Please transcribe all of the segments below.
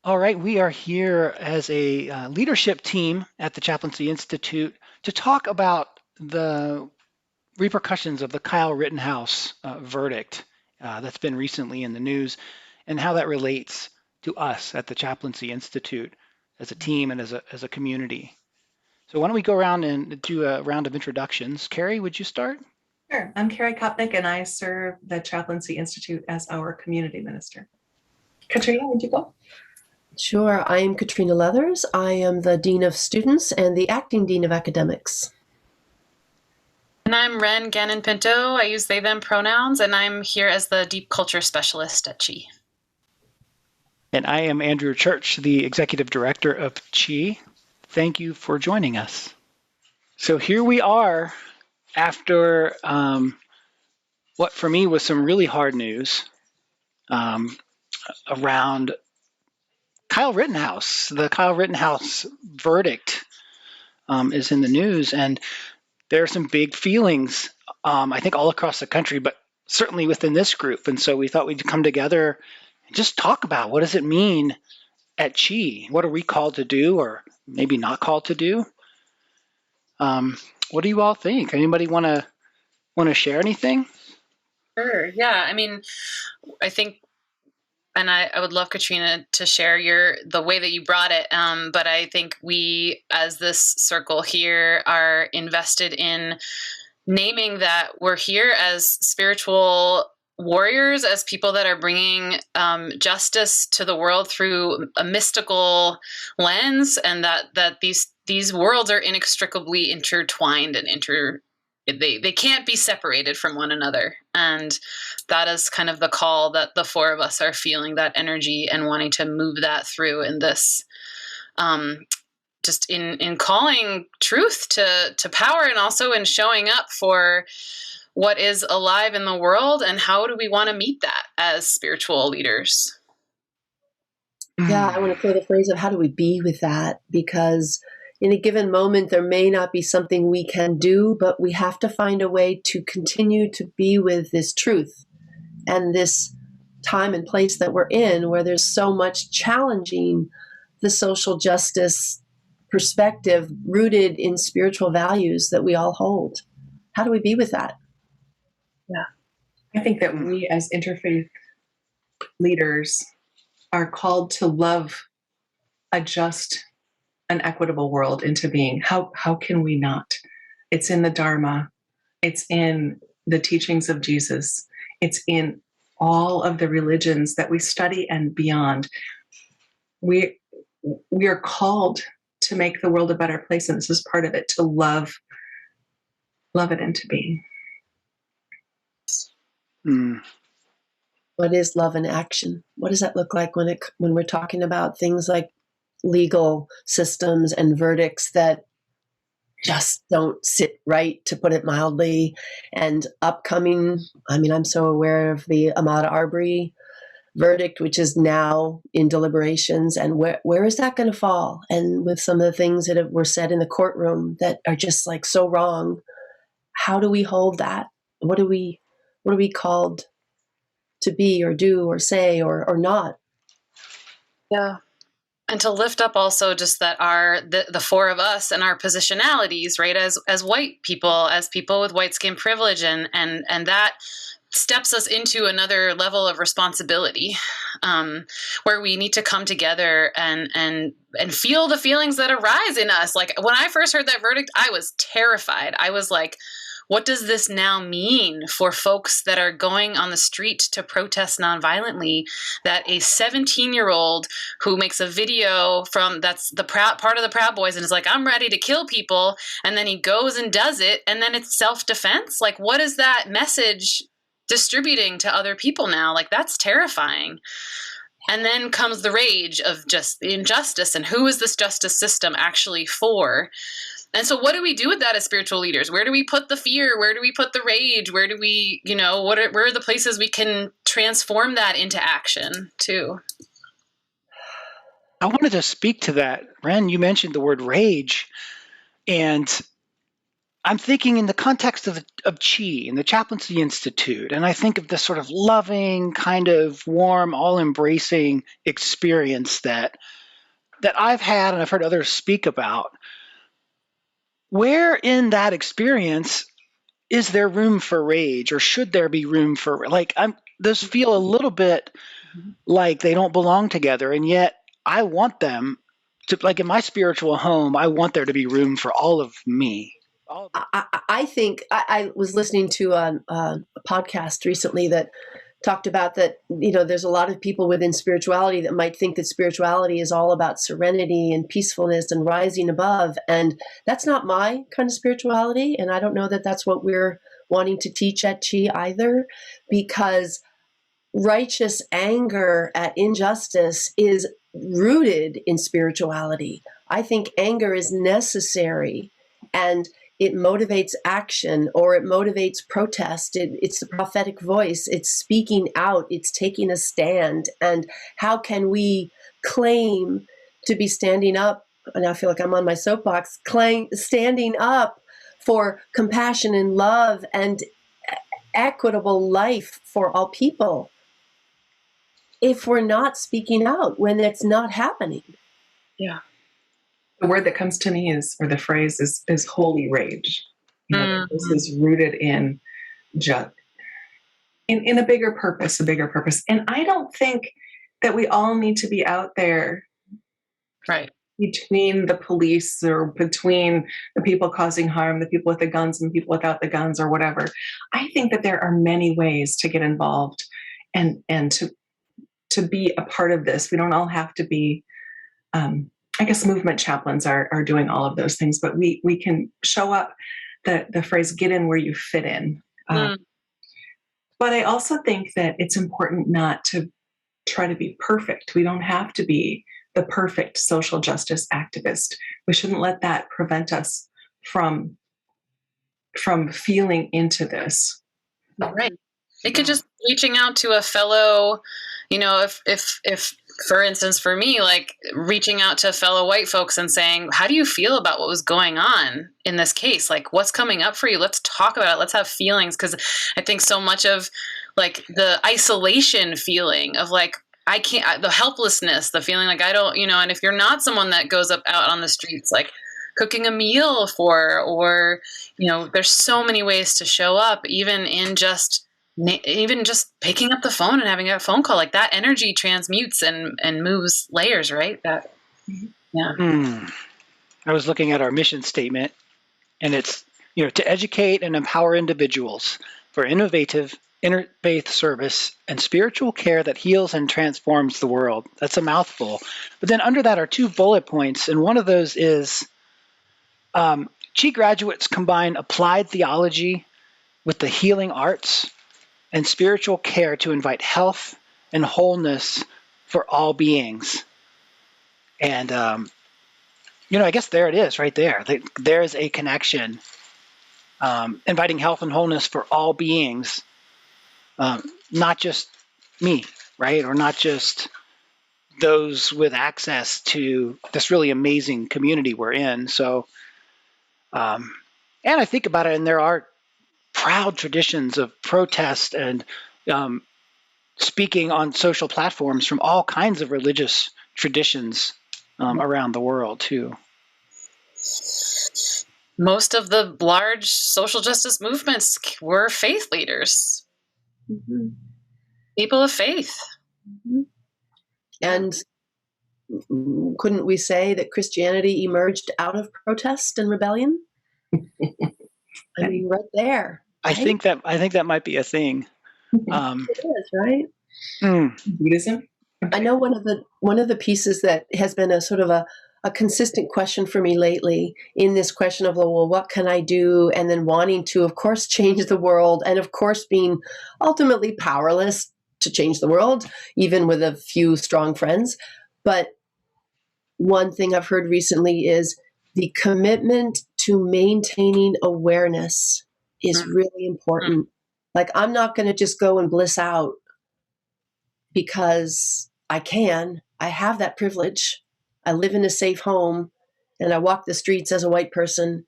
All right, we are here as a leadership team at the Chaplaincy Institute to talk about the repercussions of the Kyle Rittenhouse verdict that's been recently in the news and how that relates to us at the Chaplaincy Institute as a team and as a community. So why don't we go around and do a round of introductions. Carrie, would you start? Sure. I'm Carrie Kopnick, and I serve the Chaplaincy Institute as our community minister. Katrina, would you go? Sure. I am Katrina Leathers. I am the Dean of Students and the Acting Dean of Academics. And I'm Ren Gannon-Pinto. I use they, them pronouns, and I'm here as the Deep Culture Specialist at CHI. And I am Andrew Church, the Executive Director of CHI. Thank you for joining us. So here we are after what for me was some really hard news around Kyle Rittenhouse. The Kyle Rittenhouse verdict is in the news, and there are some big feelings, I think, all across the country, but certainly within this group. And so we thought we'd come together and just talk about what does it mean at CHI? What are we called to do, or maybe not called to do? What do you all think? Anybody want to share anything? Sure. Yeah. I mean, I think, and I would love, Katrina, to share the way that you brought it. But I think we, as this circle here, are invested in naming that we're here as spiritual warriors, as people that are bringing justice to the world through a mystical lens, and that these worlds are inextricably intertwined and they can't be separated from one another. And that is kind of the call that the four of us are feeling, that energy and wanting to move that through in this, just in calling truth to power, and also in showing up for what is alive in the world, and how do we want to meet that as spiritual leaders? Yeah, I want to throw the phrase of how do we be with that? Because in a given moment, there may not be something we can do, but we have to find a way to continue to be with this truth and this time and place that we're in, where there's so much challenging the social justice perspective rooted in spiritual values that we all hold. How do we be with that? Yeah. I think that we as interfaith leaders are called to love a just an equitable world into being. How can we not? It's in the Dharma. It's in the teachings of Jesus. It's in all of the religions that we study and beyond. We are called to make the world a better place, and this is part of it, to love it into being. What is love in action? What does that look like when we're talking about things like legal systems and verdicts that just don't sit right, to put it mildly, and upcoming? I mean, I'm so aware of the Ahmaud Arbery verdict, which is now in deliberations, and where is that going to fall? And with some of the things that were said in the courtroom that are just like so wrong, how do we hold that? What are we called to be or do or say or not? Yeah. And to lift up also just that the four of us and our positionalities, right, as white people, as people with white skin privilege, and that steps us into another level of responsibility, where we need to come together and feel the feelings that arise in us. Like when I first heard that verdict, I was terrified. I was like, what does this now mean for folks that are going on the street to protest nonviolently, that a 17-year-old who makes a video that's the part of the Proud Boys and is like, I'm ready to kill people, and then he goes and does it, and then it's self-defense? Like, what is that message distributing to other people now? Like, that's terrifying. And then comes the rage of just the injustice, and who is this justice system actually for? And so what do we do with that as spiritual leaders? Where do we put the fear? Where do we put the rage? Where do we, where are the places we can transform that into action too? I wanted to speak to that. Ren, you mentioned the word rage, and I'm thinking in the context of Chi and the Chaplaincy Institute, and I think of this sort of loving, kind of warm, all-embracing experience that I've had and I've heard others speak about. Where in that experience is there room for rage, or should there be room for those feel a little bit like they don't belong together, and yet I want them to, like in my spiritual home, I want there to be room for all of me. I think I was listening to a podcast recently that talked about that, there's a lot of people within spirituality that might think that spirituality is all about serenity and peacefulness and rising above. And that's not my kind of spirituality. And I don't know that that's what we're wanting to teach at Chi either, because righteous anger at injustice is rooted in spirituality. I think anger is necessary, and it motivates action, or it motivates protest. It's the prophetic voice. It's speaking out. It's taking a stand. And how can we claim to be standing up? And I feel like I'm on my soapbox, standing up for compassion and love and equitable life for all people, if we're not speaking out when it's not happening? Yeah. The word that comes to me or the phrase is holy rage. This is rooted in in a bigger purpose, And I don't think that we all need to be out there, right, between the police or between the people causing harm, the people with the guns and the people without the guns or whatever. I think that there are many ways to get involved and to be a part of this. We don't all have to be, I guess movement chaplains are doing all of those things, but we can show up, the phrase, get in where you fit in. But I also think that it's important not to try to be perfect. We don't have to be the perfect social justice activist. We shouldn't let that prevent us from feeling into this. Right. It could just reaching out to a fellow, if for instance, for me, like reaching out to fellow white folks and saying, how do you feel about what was going on in this case? Like, what's coming up for you? Let's talk about it. Let's have feelings. Because I think so much of like the isolation feeling of like, I can't, the helplessness, the feeling like I don't, and if you're not someone that goes out on the streets, like cooking a meal for, or, there's so many ways to show up, even just picking up the phone and having a phone call, like that energy transmutes and moves layers, right? Yeah. I was looking at our mission statement, and it's, to educate and empower individuals for innovative interfaith service and spiritual care that heals and transforms the world. That's a mouthful. But then under that are 2 bullet points, and one of those is Chi graduates combine applied theology with the healing arts and spiritual care to invite health and wholeness for all beings. And, I guess there it is right there. There's a connection, inviting health and wholeness for all beings, not just me, right? Or not just those with access to this really amazing community we're in. So, and I think about it, and there are proud traditions of protest and speaking on social platforms from all kinds of religious traditions around the world too. Most of the large social justice movements were faith leaders, people of faith. And couldn't we say that Christianity emerged out of protest and rebellion? I mean, right there. Right? I think that might be a thing. It is, right? Buddhism. I know one of the pieces that has been a sort of a consistent question for me lately in this question of, well, what can I do? And then wanting to, of course, change the world, and of course, being ultimately powerless to change the world, even with a few strong friends. But one thing I've heard recently is the commitment to maintaining awareness is really important. Like, I'm not going to just go and bliss out because I can. I have that privilege. I live in a safe home and I walk the streets as a white person.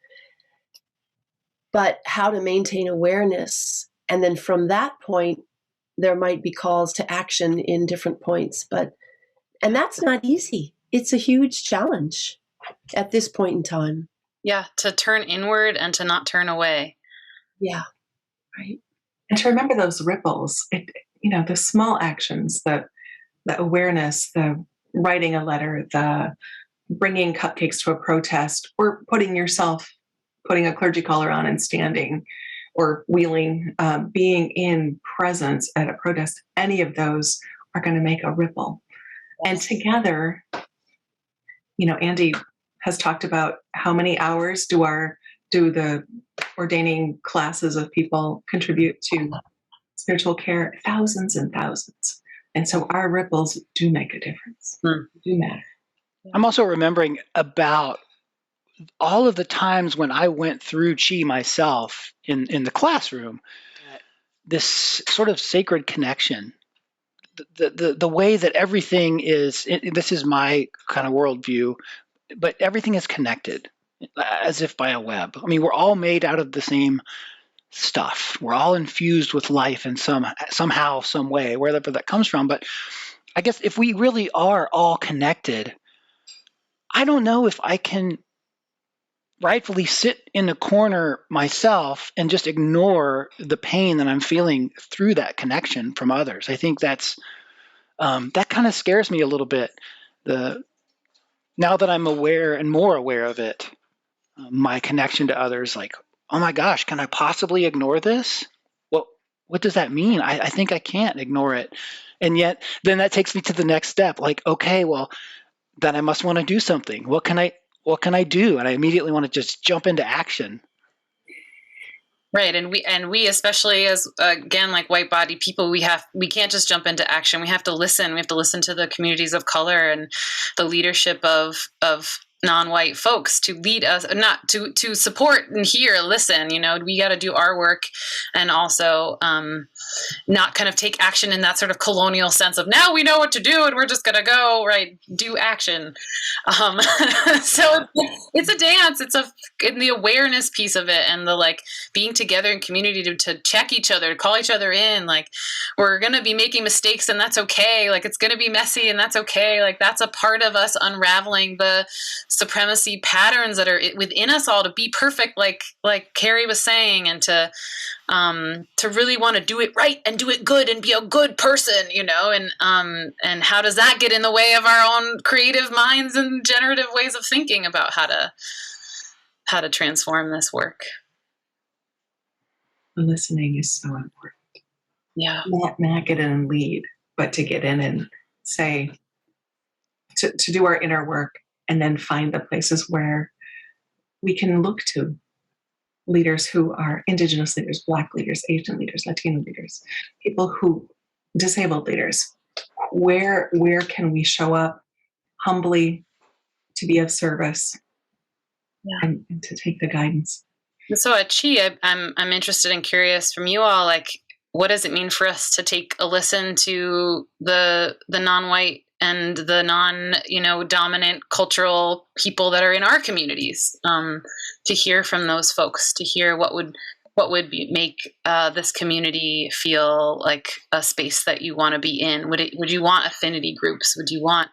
but how to maintain awareness. And then from that point, there might be calls to action in different points. And that's not easy. It's a huge challenge at this point in time. Yeah, to turn inward and to not turn away. Yeah, right. And to remember those ripples, the small actions, the awareness, the writing a letter, the bringing cupcakes to a protest, or putting a clergy collar on and standing, or wheeling, being in presence at a protest, any of those are going to make a ripple. And together, Andy has talked about how many hours do the ordaining classes of people contribute to spiritual care? Thousands and thousands. And so our ripples do make a difference. Do matter. I'm also remembering about all of the times when I went through Chi myself in the classroom, this sort of sacred connection, the way that everything is, this is my kind of worldview, but everything is connected as if by a web. I mean, we're all made out of the same stuff. We're all infused with life in somehow, some way, wherever that comes from. But I guess if we really are all connected, I don't know if I can rightfully sit in a corner myself and just ignore the pain that I'm feeling through that connection from others. I think that kind of scares me a little bit. Now that I'm aware and more aware of it, my connection to others, like, oh my gosh, can I possibly ignore this? Well, what does that mean? I think I can't ignore it. And yet, then that takes me to the next step. Like, okay, well, then I must want to do something. What can I do? And I immediately want to just jump into action. Right. And we especially as, again, like white body people, we can't just jump into action. We have to listen. We have to listen to the communities of color and the leadership of non-white folks to lead us, not to support and hear, listen, we got to do our work, and also not kind of take action in that sort of colonial sense of now we know what to do and we're just going to go, right, do action. So it's a dance. It's in the awareness piece of it, and the like being together in community to check each other, to call each other in, like we're going to be making mistakes and that's okay. Like it's going to be messy and that's okay. Like that's a part of us unraveling the supremacy patterns that are within us all to be perfect, like Carrie was saying, and to really want to do it right and do it good and be a good person, and how does that get in the way of our own creative minds and generative ways of thinking about how to transform this work? Listening is so important. Yeah. Not get in and lead, but to get in and say, to do our inner work, and then find the places where we can look to leaders who are Indigenous leaders, Black leaders, Asian leaders, Latino leaders, disabled leaders. Where can we show up humbly to be of service, and to take the guidance? And so at Chi, I'm interested and curious from you all, like, what does it mean for us to take a listen to the non-white and the dominant cultural people that are in our communities, to hear from those folks, to hear what would make this community feel like a space that you want to be in? Would you want affinity groups? Would you want,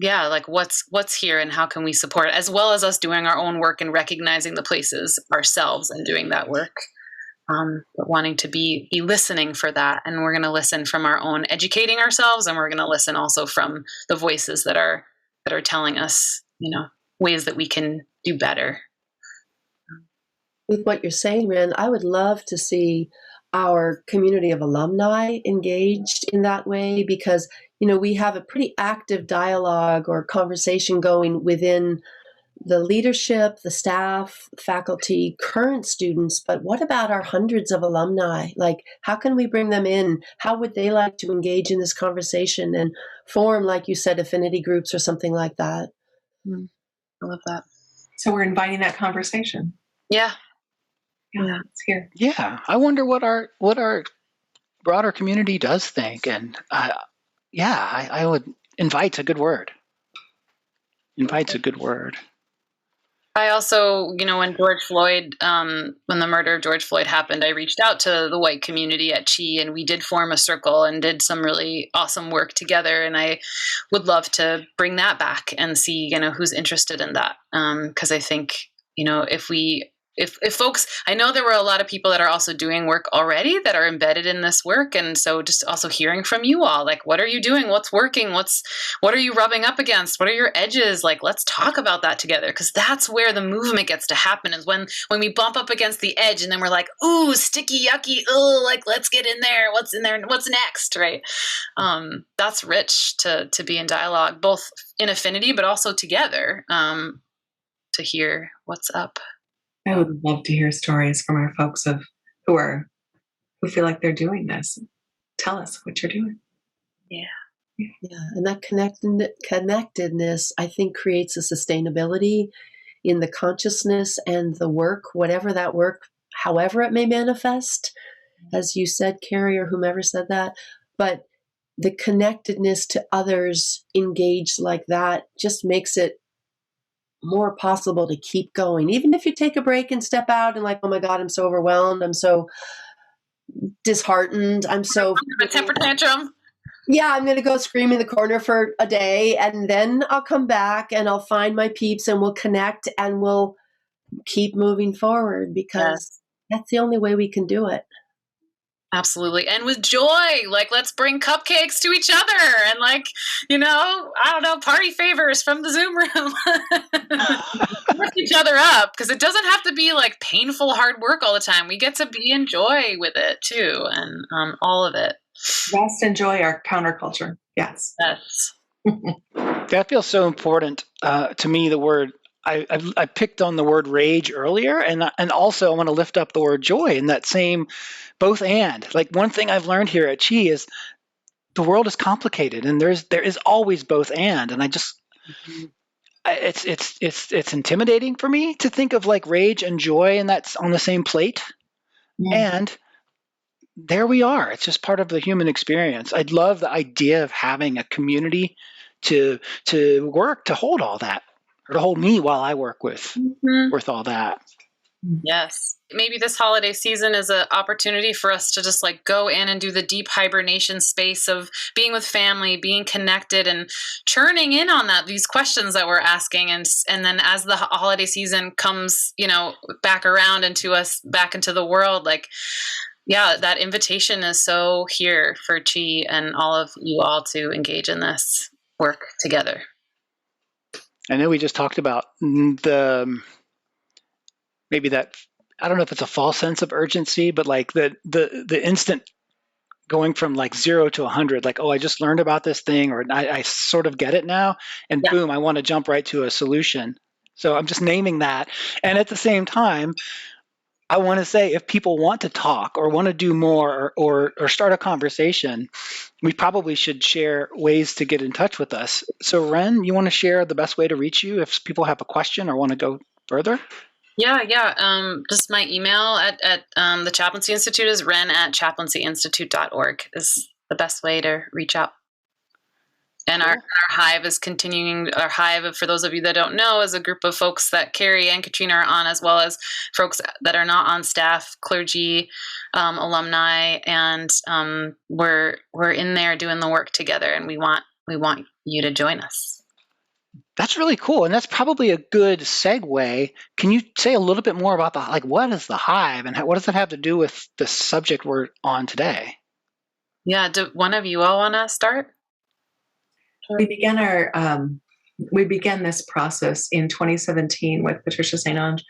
like what's here and how can we support it, as well as us doing our own work and recognizing the places ourselves and doing that work? But wanting to be listening for that. And we're going to listen from our own educating ourselves, and we're going to listen also from the voices that are telling us, ways that we can do better. With what you're saying, Ren, I would love to see our community of alumni engaged in that way, because, we have a pretty active dialogue or conversation going within the leadership, the staff, faculty, current students, but what about our hundreds of alumni? Like, how can we bring them in? How would they like to engage in this conversation and form, like you said, affinity groups or something like that? I love that. So we're inviting that conversation. Yeah. It's here. Yeah, I wonder what our broader community does think, and I would invite's a good word. Invite's a good word. I also, when George Floyd, when the murder of George Floyd happened, I reached out to the white community at Chi, and we did form a circle and did some really awesome work together. And I would love to bring that back and see, who's interested in that. Because I think, if folks, I know there were a lot of people that are also doing work already that are embedded in this work. And so just also hearing from you all, like, what are you doing? What's working? What are you rubbing up against? What are your edges? Like, let's talk about that together. Because that's where the movement gets to happen, is when we bump up against the edge and then we're like, ooh, sticky, yucky. Oh, like, let's get in there. What's in there? What's next? Right. That's rich to be in dialogue, both in affinity, but also together, to hear what's up. I would love to hear stories from our folks who feel like they're doing this. Tell us what you're doing. Yeah. And that connectedness, I think, creates a sustainability in the consciousness and the work, whatever that work, however it may manifest, as you said, Carrie, or whomever said that. But the connectedness to others engaged like that just makes it more possible to keep going. Even if you take a break and step out and like, oh my God, I'm so overwhelmed. I'm so disheartened. I'm so a temper tantrum. Yeah, I'm going to go scream in the corner for a day, and then I'll come back and I'll find my peeps and we'll connect and we'll keep moving forward, because that's the only way we can do it. Absolutely. And with joy, like, let's bring cupcakes to each other and, like, I don't know, party favors from the Zoom room. Lift each other up, because it doesn't have to be like painful, hard work all the time. We get to be in joy with it too. And all of it. Rest and joy are counterculture. Yes. Yes. That feels so important to me. The word I picked on the word rage earlier, and also I want to lift up the word joy in that same both and. Like, one thing I've learned here at Chi is the world is complicated, and there is always both and. And I just it's intimidating for me to think of like rage and joy, and that's on the same plate. And there we are. It's just part of the human experience. I'd love the idea of having a community to work to hold all that, or to hold me while I work with all that. Yes. Maybe this holiday season is an opportunity for us to just like go in and do the deep hibernation space of being with family, being connected, and churning in on these questions that we're asking. And then as the holiday season comes, back around into us, back into the world, like, yeah, that invitation is so here for Chi and all of you all to engage in this work together. I know we just talked about maybe that, I don't know if it's a false sense of urgency, but like the instant going from like 0 to 100, like, oh, I just learned about this thing, or I sort of get it now, and boom, I want to jump right to a solution. So I'm just naming that. And at the same time, I want to say, if people want to talk or want to do more or start a conversation, we probably should share ways to get in touch with us. So Ren, you want to share the best way to reach you if people have a question or want to go further? Yeah. Just my email at the Chaplaincy Institute is ren@chaplaincyinstitute.org is the best way to reach out. And our Hive is continuing. Our Hive, for those of you that don't know, is a group of folks that Carrie and Katrina are on, as well as folks that are not on staff, clergy, alumni, and we're in there doing the work together, and we want you to join us. That's really cool, and that's probably a good segue. Can you say a little bit more about what is the Hive, and what does it have to do with the subject we're on today? Yeah, do one of you all want to start? We began this process in 2017 with Patricia St. Ange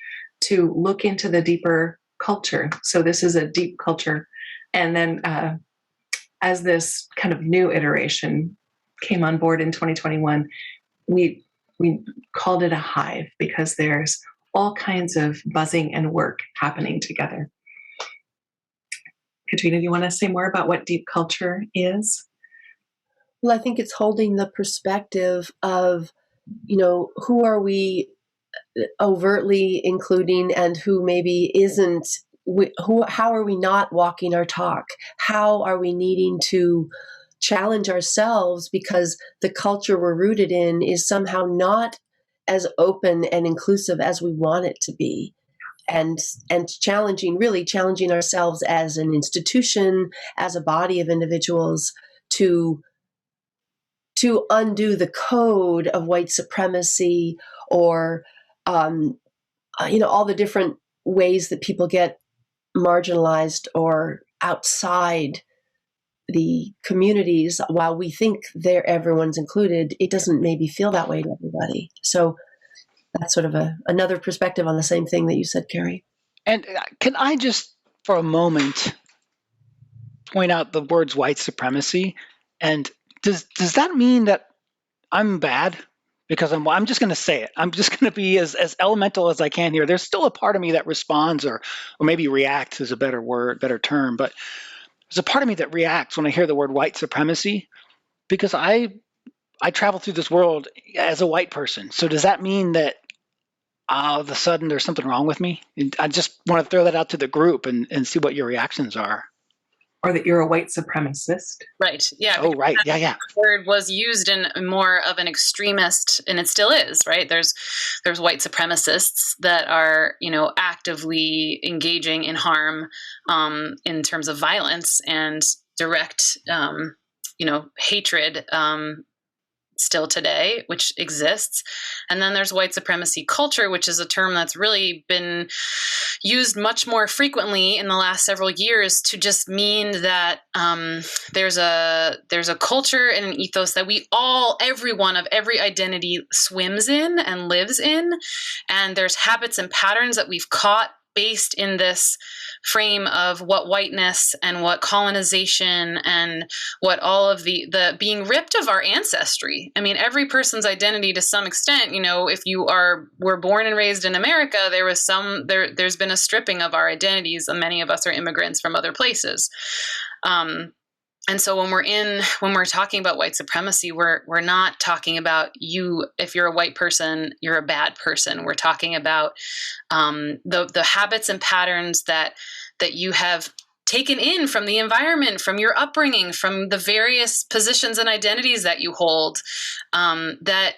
to look into the deeper culture. So this is a deep culture. And then as this kind of new iteration came on board in 2021, we called it a hive, because there's all kinds of buzzing and work happening together. Katrina, do you want to say more about what deep culture is? Well, I think it's holding the perspective of, who are we overtly including and who maybe isn't. How are we not walking our talk? How are we needing to challenge ourselves because the culture we're rooted in is somehow not as open and inclusive as we want it to be, and challenging ourselves as an institution, as a body of individuals, to undo the code of white supremacy, or all the different ways that people get marginalized or outside the communities. While we think everyone's included, it doesn't maybe feel that way to everybody. So that's sort of another perspective on the same thing that you said, Carrie. And can I just, for a moment, point out the words white supremacy? And does that mean that I'm bad? Because I'm just going to say it. I'm just going to be as elemental as I can here. There's still a part of me that responds, or maybe reacts is a better term. But there's a part of me that reacts when I hear the word white supremacy, because I travel through this world as a white person. So does that mean that all of a sudden there's something wrong with me? And I just want to throw that out to the group and see what your reactions are. Or that you're a white supremacist. Right. Yeah. Oh, right. Yeah. The word was used in more of an extremist, and it still is, right? There's white supremacists that are, actively engaging in harm in terms of violence and direct, hatred still today, which exists. And then there's white supremacy culture, which is a term that's really been used much more frequently in the last several years to just mean that there's a culture and an ethos that everyone of every identity swims in and lives in. And there's habits and patterns that we've caught based in this frame of what whiteness and what colonization and what all of the being ripped of our ancestry. I mean, every person's identity to some extent, if you were born and raised in America, there's been a stripping of our identities, and many of us are immigrants from other places. And so when we're talking about white supremacy, we're not talking about you. If you're a white person, you're a bad person. We're talking about the habits and patterns that you have taken in from the environment, from your upbringing, from the various positions and identities that you hold, that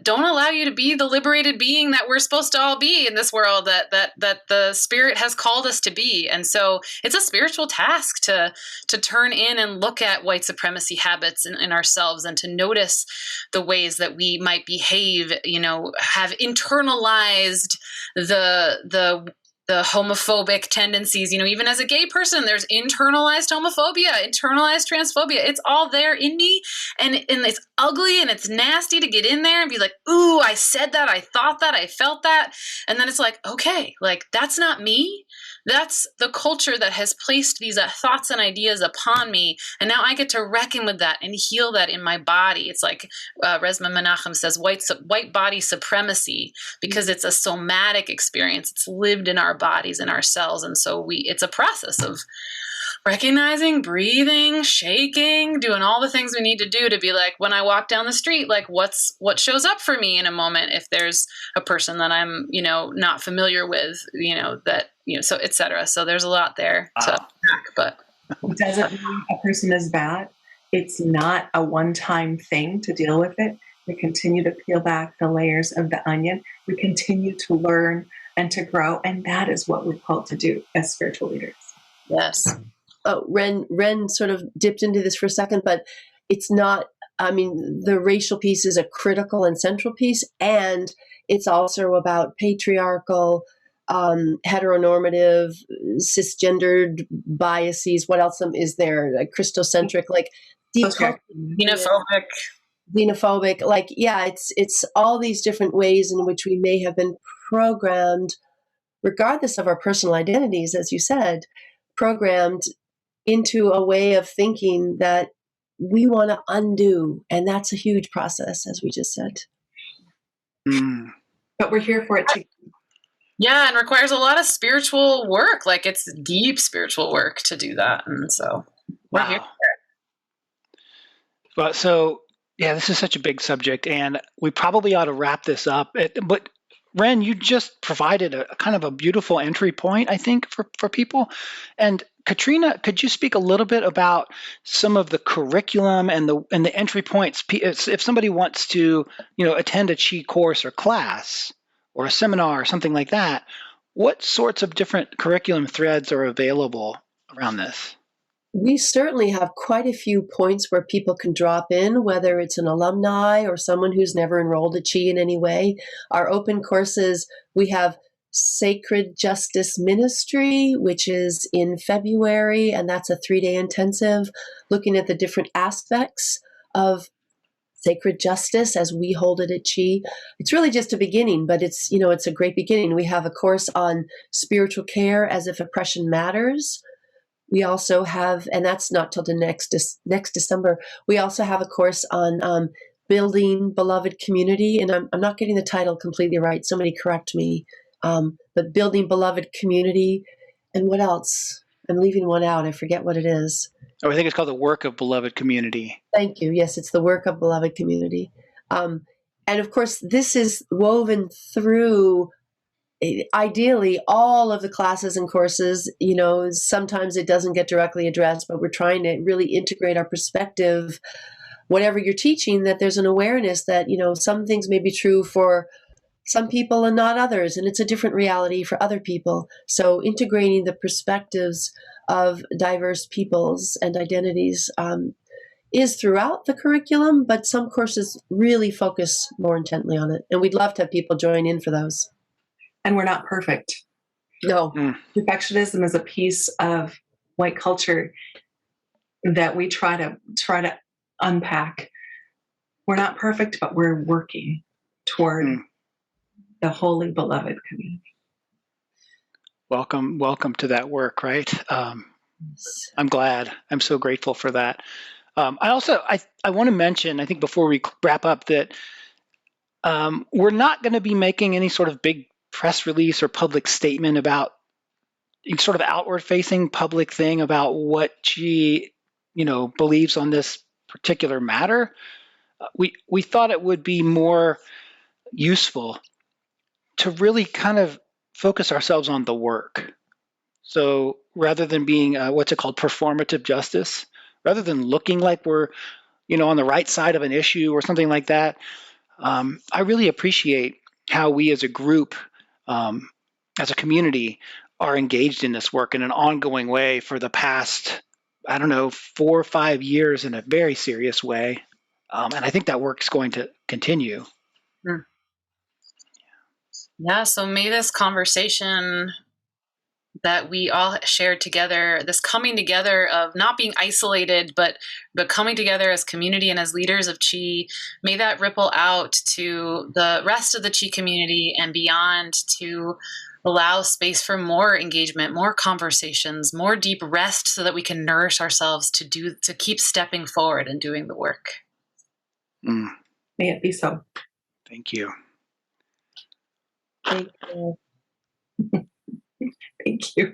don't allow you to be the liberated being that we're supposed to all be in this world, that the Spirit has called us to be. And so it's a spiritual task to turn in and look at white supremacy habits in ourselves, and to notice the ways that we might behave, have internalized the homophobic tendencies. Even as a gay person, there's internalized homophobia, internalized transphobia. It's all there in me, and it's ugly and it's nasty to get in there and be like, ooh, I said that, I thought that, I felt that. And then it's like, okay, like that's not me. That's the culture that has placed these thoughts and ideas upon me. And now I get to reckon with that and heal that in my body. It's like Resma Menachem says, white body supremacy, because it's a somatic experience. It's lived in our bodies and our cells. And so it's a process of recognizing, breathing, shaking, doing all the things we need to do to be like, when I walk down the street, like what shows up for me in a moment if there's a person that I'm, not familiar with, so et cetera. So there's a lot there to unpack, but it doesn't mean a person is bad. It's not a one-time thing to deal with it. We continue to peel back the layers of the onion. We continue to learn and to grow. And that is what we're called to do as spiritual leaders. Yes. Oh, Ren sort of dipped into this for a second, but it's not, the racial piece is a critical and central piece, and it's also about patriarchal, heteronormative, cisgendered biases. What else is there? Like Christocentric, like xenophobic. Like, yeah, it's all these different ways in which we may have been programmed, regardless of our personal identities, as you said, programmed into a way of thinking that we want to undo. And that's a huge process, as we just said. But we're here for it too. Yeah, and requires a lot of spiritual work. Like, it's deep spiritual work to do that. And so we're here for it. Well, so, yeah, this is such a big subject, and we probably ought to wrap this up. But Ren, you just provided a kind of a beautiful entry point, I think, for people. And Katrina, could you speak a little bit about some of the curriculum and the entry points? If somebody wants to, attend a Chi course or class or a seminar or something like that, what sorts of different curriculum threads are available around this? We certainly have quite a few points where people can drop in, whether it's an alumni or someone who's never enrolled at Chi in any way. Our open courses, we have Sacred Justice Ministry, which is in February, and that's a 3-day intensive looking at the different aspects of sacred justice as we hold it at Chi. It's really just a beginning, but it's a great beginning. We have a course on spiritual care as if oppression matters. We also have, and that's not till the next December, we also have a course on building beloved community, and I'm not getting the title completely right. Somebody correct me. But building beloved community, and what else? I'm leaving one out. I forget what it is. Oh, I think it's called the Work of Beloved Community. Thank you. Yes, it's the Work of Beloved Community. And of course, this is woven through, ideally, all of the classes and courses. Sometimes it doesn't get directly addressed, but we're trying to really integrate our perspective, whatever you're teaching, that there's an awareness that, some things may be true for some people and not others, and it's a different reality for other people. So integrating the perspectives of diverse peoples and identities is throughout the curriculum, but some courses really focus more intently on it. And we'd love to have people join in for those. And we're not perfect. No. Perfectionism is a piece of white culture that we try to unpack. We're not perfect, but we're working toward the holy beloved community. Welcome to that work, right? I'm glad. I'm so grateful for that. I want to mention, I think before we wrap up, that we're not going to be making any sort of big press release or public statement about sort of outward-facing public thing about what she, believes on this particular matter. We thought it would be more useful to really kind of focus ourselves on the work. So rather than being what's it called, performative justice, rather than looking like we're, on the right side of an issue or something like that, I really appreciate how we as a group, as a community, are engaged in this work in an ongoing way for the past, 4 or 5 years in a very serious way. And I think that work's going to continue. Yeah, so may this conversation that we all shared together, this coming together of not being isolated, but coming together as community and as leaders of Chi, may that ripple out to the rest of the Chi community and beyond, to allow space for more engagement, more conversations, more deep rest, so that we can nourish ourselves to keep stepping forward and doing the work. May it be so. Thank you. Thank you. Thank you.